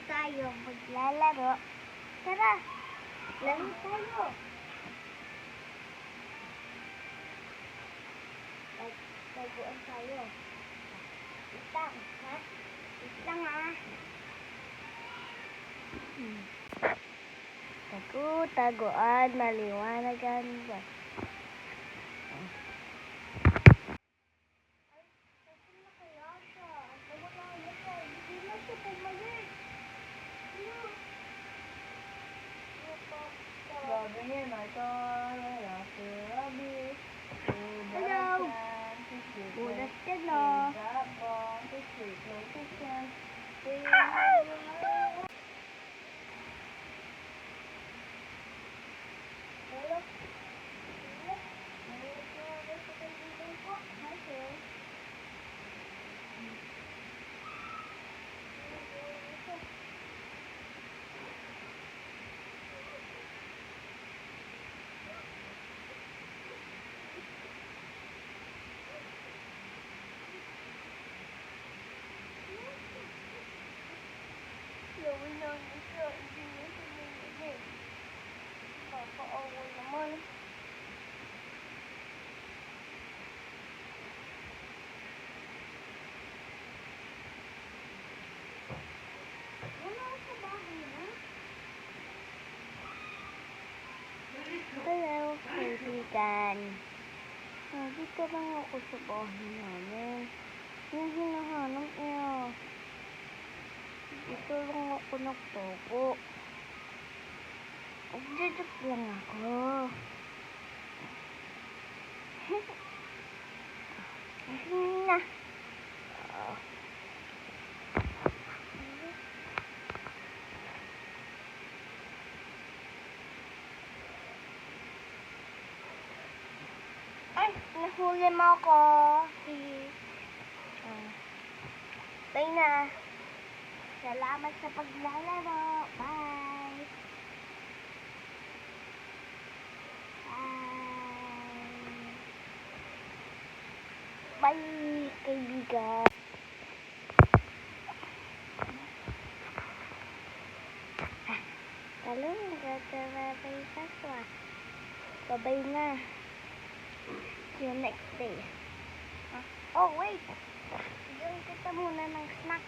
tayo maglalaro. Tara, laro tayo. Taguan tayo. Wait lang, ha? Wait lang, ha? Taguan, maliwanagan ba? Hello. Bulat ka, no? Gawin lang isa, hindi mo sumili. Kakaawa naman. Wala ako sa bahay na. Hello, kaibigan. Dito lang ako sa bahay namin. Yung hinahanap niya. Dito lang ako nagtogo. Nagdadap lang ako. Na. Ay, nahuli mo ako. Bye na. Salamat sa paglalaro. Bye. Bye, kaibigan. Talong, nagkakabay pa siya. Babay na. See you next day. Oh, wait. Bigyan kita muna ng snack.